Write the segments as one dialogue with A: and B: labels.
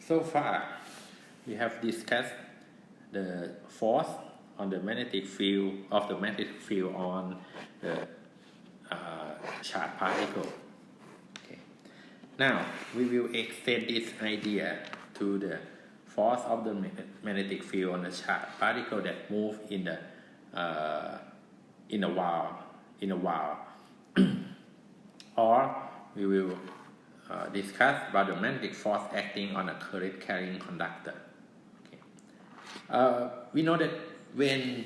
A: So far, we have discussed the force on the magnetic field on the charged particle. Okay. Now, we will extend this idea to the force of the magnetic field on the charged particle that move in a while, or we will discuss about the magnetic force acting on a current carrying conductor. Okay. We know that when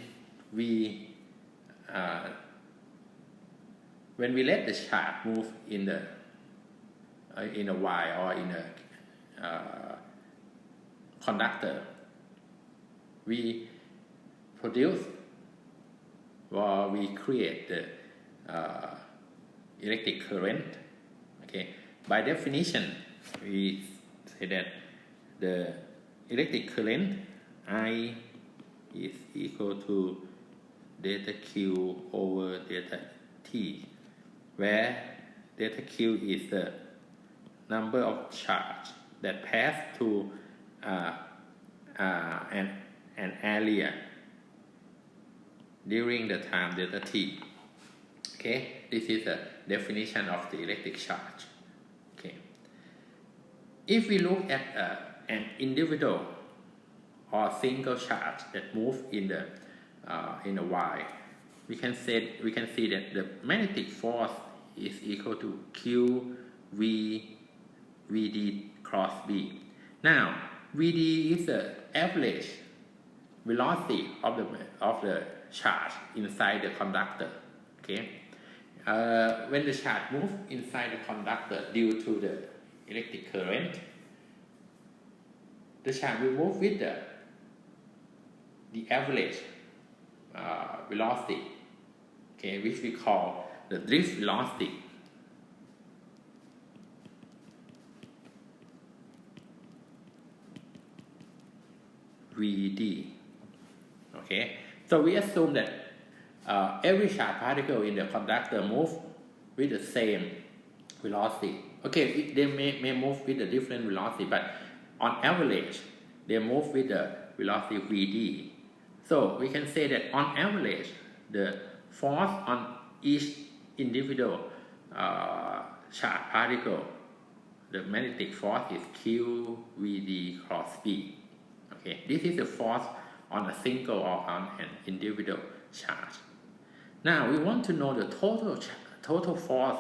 A: we let the charge move in a wire or in a conductor, we produce or we create the electric current. Okay. By definition, we say that the electric current I is equal to delta Q over delta T, where delta Q is the number of charge that pass through an area during the time delta T. Okay, this is the definition of the electric charge. Okay, if we look at an individual or single charge that move in a wire, we can see that the magnetic force is equal to Q V VD cross B. Now, VD is the average velocity of the charge inside the conductor. Okay, when the charge moves inside the conductor due to the electric current, the charge will move with the average velocity, okay, which we call the drift velocity. VD. Okay, so we assume that every charged particle in the conductor move with the same velocity. Okay, they may move with a different velocity, but on average, they move with the velocity VD. So we can say that on average, the force on each individual charged particle, the magnetic force is Q VD cross B. Okay, this is the force on a single or on an individual charge. Now we want to know the total force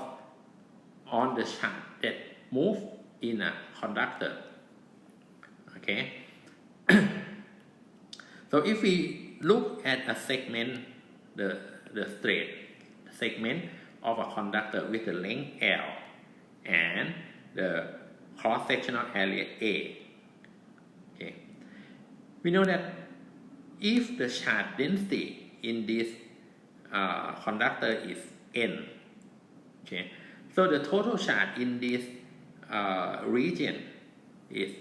A: on the charge that move in a conductor. Okay. So if we look at a segment, the straight segment of a conductor with the length L and the cross-sectional area A. Okay. We know that if the charge density in this conductor is N, okay, so the total charge in this region is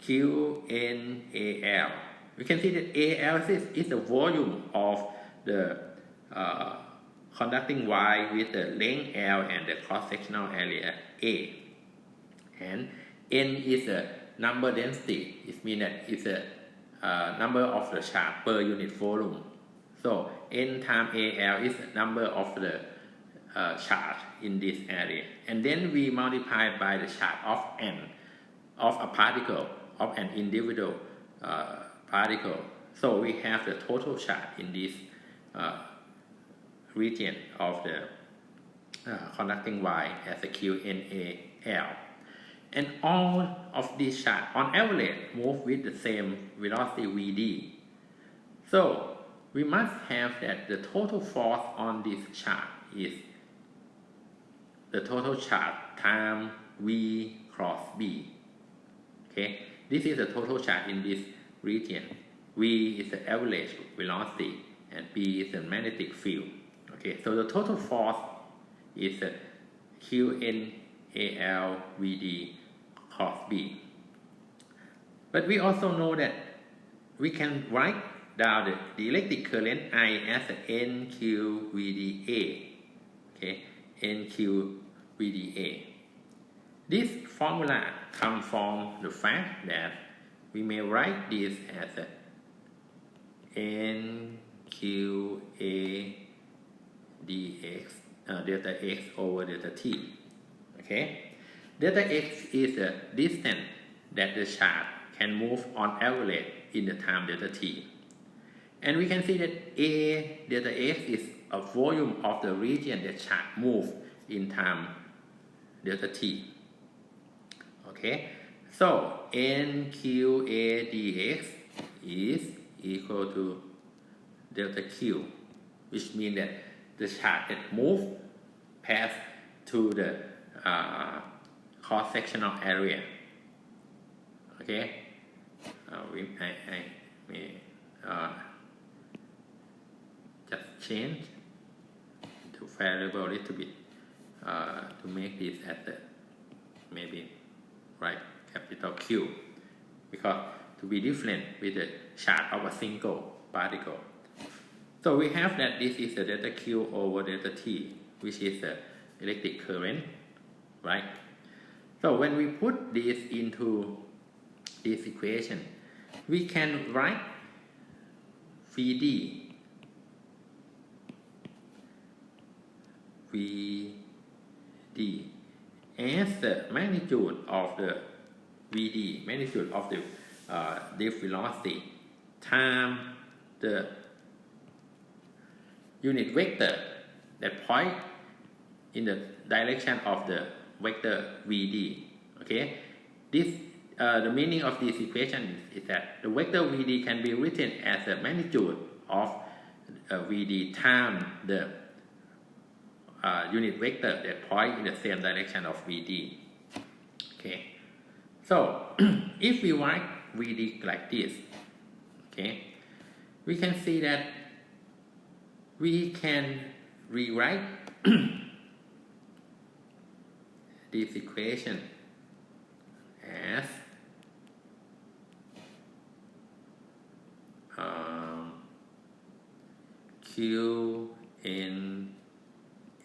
A: QNAL. We can see that AL is the volume of the conducting wire with the length L and the cross-sectional area A. And N is the number density. It means that it's a number of the charge per unit volume. So N times AL is the number of the charge in this area. And then we multiply by the charge of N, of a particle, of an individual particle. So we have the total charge in this region of the conducting wire as a QNAL. And all of these charges on average move with the same velocity VD. So we must have that the total force on this charge is the total charge times V cross B. Okay, this is the total charge in this region. V is the average velocity and B is the magnetic field. Okay, so the total force is QNAL VD cross B. But we also know that we can write down the electric current I as NQVDA. Okay, NQVDA. This formula comes from the fact that we may write this as a NQA dx delta x over delta t. Okay, delta x is the distance that the charge can move on average in the time delta t, and we can see that A delta x is a volume of the region that charge move in time delta t. Okay, so NQA dx is equal to delta q, which means that the charge that move pass to the cross-sectional area. Okay, I may just change to variable a little bit to make this as the maybe right capital Q, because to be different with the charge of a single particle. So we have that this is the delta Q over delta T, which is the electric current, right? So when we put this into this equation, we can write VD as the magnitude of the VD, magnitude of the drift velocity, times the unit vector that point in the direction of the vector VD. Okay, this the meaning of this equation is that the vector VD can be written as the magnitude of VD times the unit vector that point in the same direction of VD. Okay, so if we write VD like this, okay, we can see that we can rewrite this equation as Q N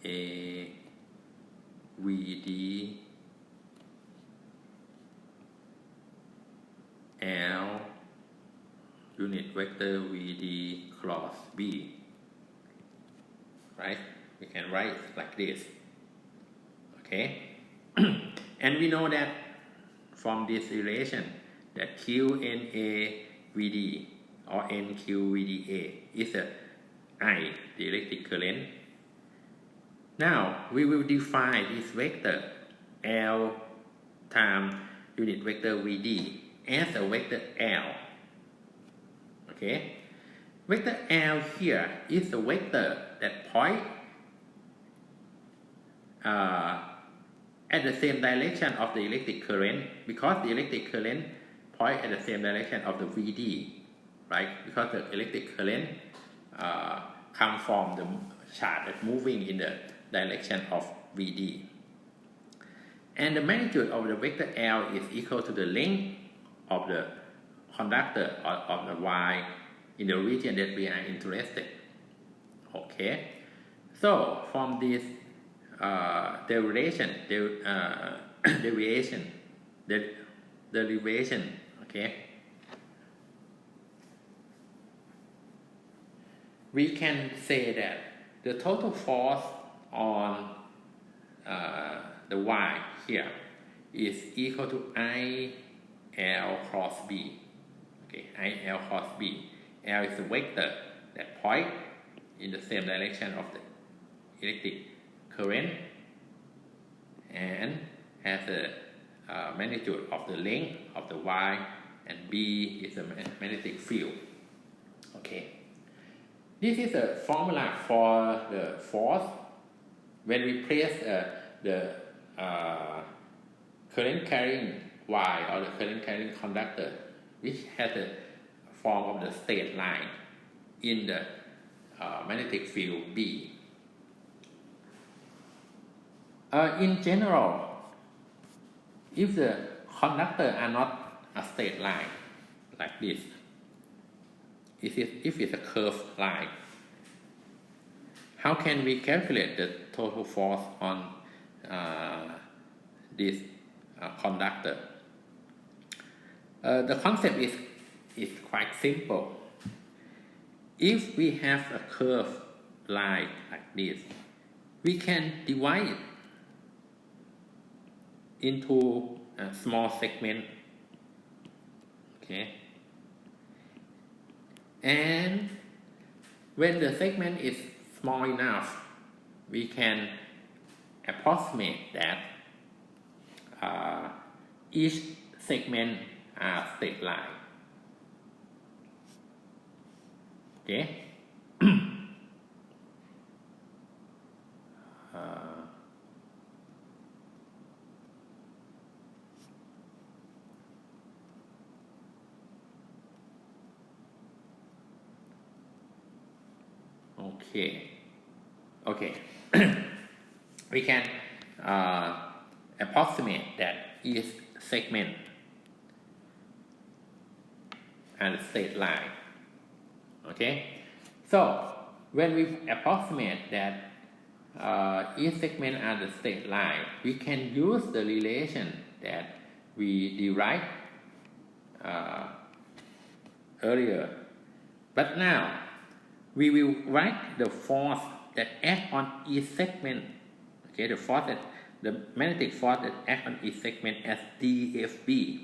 A: A VD L unit vector VD cross B. Right? We can write like this. Okay? And we know that from this relation that QNA-VD or NQ-VDA is a I, the electric current. Now we will define this vector L times unit vector VD as a vector L. Okay? Vector L here is a vector that point at the same direction of the electric current, because the electric current point at the same direction of the VD, right? Because the electric current comes from the charge that's moving in the direction of VD. And the magnitude of the vector L is equal to the length of the conductor or of the Y in the region that we are interested. Okay, so from this derivation, okay, we can say that the total force on the Y here is equal to IL cross B. Okay, IL cross B. L is the vector that point in the same direction of the electric current and has the magnitude of the length of the Y, and B is the magnetic field. Okay, this is a formula for the force when we place the current carrying Y or the current carrying conductor, which has the form of the straight line in the magnetic field B. In general, if the conductor are not a straight line like this, if it's a curved line, how can we calculate the total force on this conductor. The concept is quite simple. If we have a curved line like this, we can divide it into a small segment. Okay. And when the segment is small enough, we can approximate that each segment are straight line. Okay. Okay. We can approximate that each segment and straight line. Okay. So when we approximate that each segment are the straight line, we can use the relation that we derived earlier. But now we will write the force that act on each segment. Okay, the magnetic force that act on each segment as dFB.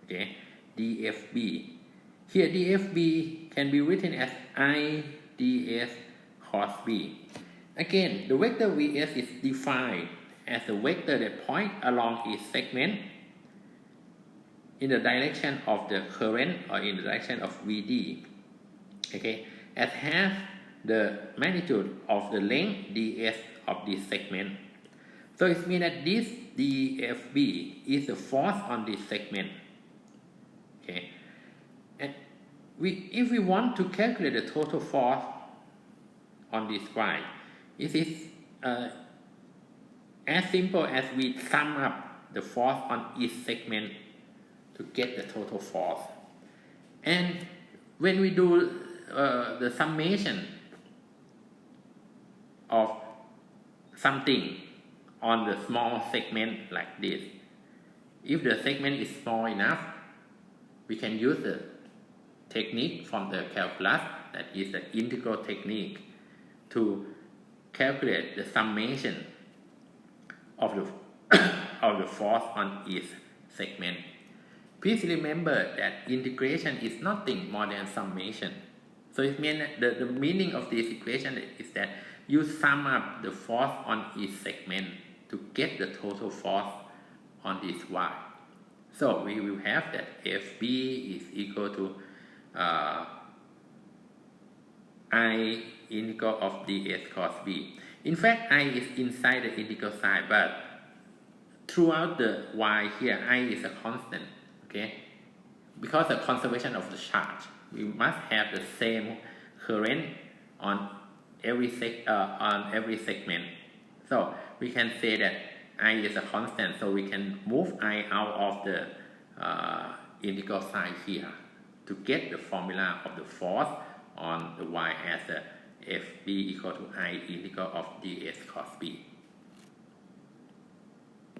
A: Okay, dFB. Here dFB can be written as I ds cos B. Again, the vector Vs is defined as a vector that points along each segment in the direction of the current or in the direction of Vd. Okay, as has the magnitude of the length ds of this segment. So it means that this dFB is the force on this segment. Okay, and if we want to calculate the total force on this Y, it is as simple as we sum up the force on each segment to get the total force. And when we do the summation of something on the small segment like this, if the segment is small enough, we can use the technique from the calculus, that is the integral technique, to calculate the summation of the force on each segment. Please remember that integration is nothing more than summation. So it means that the meaning of this equation is that you sum up the force on each segment to get the total force on this Y. So we will have that FB is equal to I integral of ds cos B. In fact, I is inside the integral sign, but throughout the Y here, I is a constant. Okay, because of conservation of the charge, we must have the same current on every segment. So we can say that I is a constant, so we can move I out of the integral sign here to get the formula of the force on the Y as a FB equal to I integral of ds cos B.